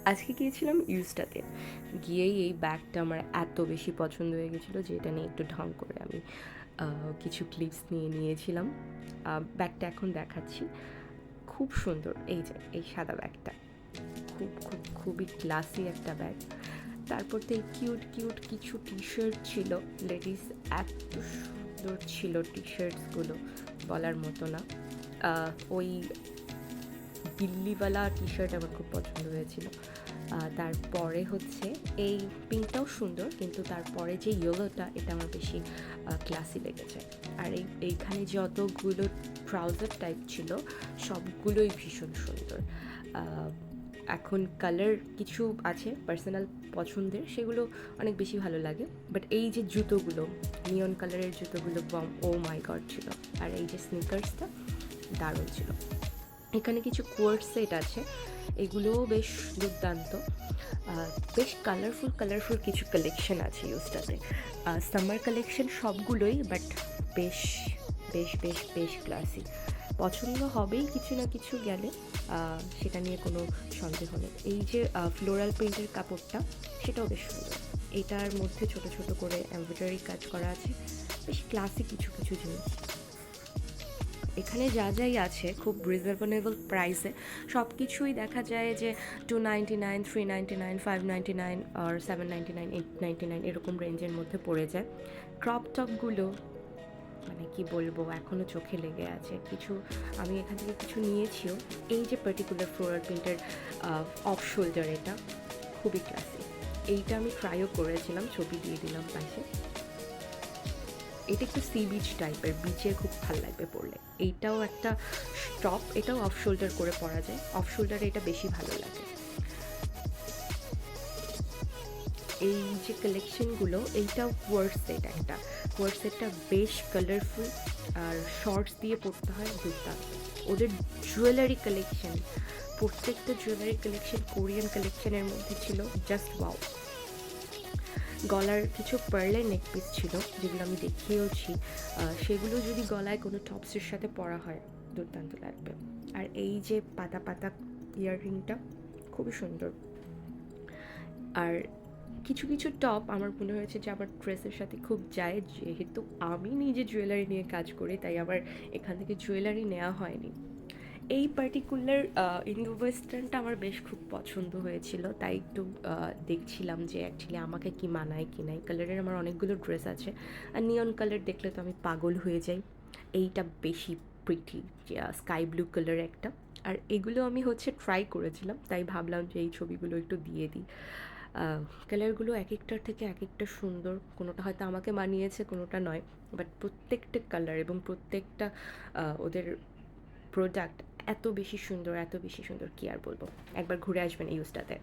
আজকে গিয়েছিলাম ইউজটাতে, গিয়েই এই ব্যাগটা আমার এত বেশি পছন্দ হয়ে গেছিলো যে এটা নিয়ে একটু ঢং করে আমি কিছু ক্লিপস নিয়েছিলাম। ব্যাগটা এখন দেখাচ্ছি, খুব সুন্দর। এই যে এই সাদা ব্যাগটা খুবই ক্লাসি একটা ব্যাগ। তারপর তো এই কিউট কিউট কিছু টি শার্ট ছিল লেডিস, এত সুন্দর ছিল টি শার্টসগুলো, বলার মতো না। ওই দিল্লিওয়ালা টি শার্ট আমার খুব পছন্দ হয়েছিল। তারপরে হচ্ছে এই পিঙ্কটাও সুন্দর, কিন্তু তারপরে যে ইয়েলোটা, এটা আমার বেশি ক্লাসি লেগেছে। আর এইখানে যতগুলো ট্রাউজার টাইপ ছিল সবগুলোই ভীষণ সুন্দর। এখন কালার কিছু আছে পার্সোনাল পছন্দের, সেগুলো অনেক বেশি ভালো লাগে। বাট এই যে জুতোগুলো, নিয়ন কালারের জুতোগুলো ও মাই গড ছিল। আর এই যে স্নিকার্সটা দারুণ ছিল। এখানে কিছু কোয়ার্ড সেট আছে, এগুলোও বেশ দুর্দান্ত। বেশ কালারফুল কিছু কালেকশন আছে ইউজটাতে। সামার কালেকশন সবগুলোই, বাট বেশ বেশ বেশ বেশ ক্লাসি। পছন্দ হবেই কিছু না কিছু গেলে, সেটা নিয়ে কোনো সন্দেহ নেই। এই যে ফ্লোরাল প্রিন্টের কাপড়টা, সেটাও বেশ সুন্দর। এটার মধ্যে ছোট ছোট করে এমব্রয়ডারি কাজ করা আছে, বেশ ক্লাসি কিছু কিছু জিনিস। এখানে যাই আছে খুব রিজনেবল প্রাইসে, সব কিছুই দেখা যায় যে 299, 399, 599 আর 799, 899 এরকম রেঞ্জের মধ্যে পড়ে যায়। ক্রপ টপগুলো মানে কি বলবো, এখনও চোখে লেগে আছে কিছু। আমি এখান থেকে কিছু নিয়েছিও। এই যে পার্টিকুলার ফ্লোরাল প্রিন্টের অফ শোল্ডার, এটা খুবই ক্লাসি। এইটা আমি ট্রাইও করেছিলাম, ছবি দিয়ে দিলাম পাশে। এটা একটু সি বিচ টাইপের, বিচে খুব ভালো লাগবে পরলে। এইটাও একটা টপ, এটাও অফ শোল্ডার করে পরা যায়, অফ শোল্ডারে এটা বেশি ভালো লাগে। এই যে কালেকশনগুলো, এইটাও কোয়ার্ড সেট, একটা কোয়ার্ড সেটটা বেশ কালারফুল, আর শর্টস দিয়ে পরতে হয় দুর্দান্ত। ওদের জুয়েলারি কালেকশন, প্রত্যেকটা জুয়েলারি কালেকশন কোরিয়ান কালেকশনের মধ্যে ছিল জাস্ট ওয়াও। গলার কিছু পার্লের নেকপিস ছিল, যেগুলো আমি দেখিয়েওছি। সেগুলো যদি গলায় কোনো টপসের সাথে পরা হয় দুর্দান্ত লাগবে। আর এই যে পাতা পাতা ইয়াররিংটা খুবই সুন্দর। আর কিছু কিছু টপ আমার মনে হয়েছে যে আমার ড্রেসের সাথে খুব যায়, যেহেতু আমি নিজে জুয়েলারি নিয়ে কাজ করি, তাই আমার এখান থেকে জুয়েলারি নেওয়া হয়নি। এই পার্টিকুলার ইন্দো ওয়েস্টার্নটা আমার বেশ খুব পছন্দ হয়েছিল, তাই একটু দেখছিলাম যে অ্যাকচুয়ালি আমাকে কি মানায় কি নাই। কালারের আমার অনেকগুলো ড্রেস আছে, আর নিয়ন কালার দেখলে তো আমি পাগল হয়ে যাই। এইটা বেশি প্রিটি, স্কাই ব্লু কালার একটা। আর এগুলো আমি হচ্ছে ট্রাই করেছিলাম, তাই ভাবলাম যে এই ছবিগুলো একটু দিয়ে দিই। কালারগুলো এক একটার থেকে এক একটা সুন্দর, কোনোটা হয়তো আমাকে মানিয়েছে, কোনোটা নয়। বাট প্রত্যেকটা কালার এবং প্রত্যেকটা ওদের প্রোডাক্ট এত বেশি সুন্দর, এত বেশি সুন্দর, কি আর বলবো। একবার ঘুরে আসবেন এই ইউজটাতে।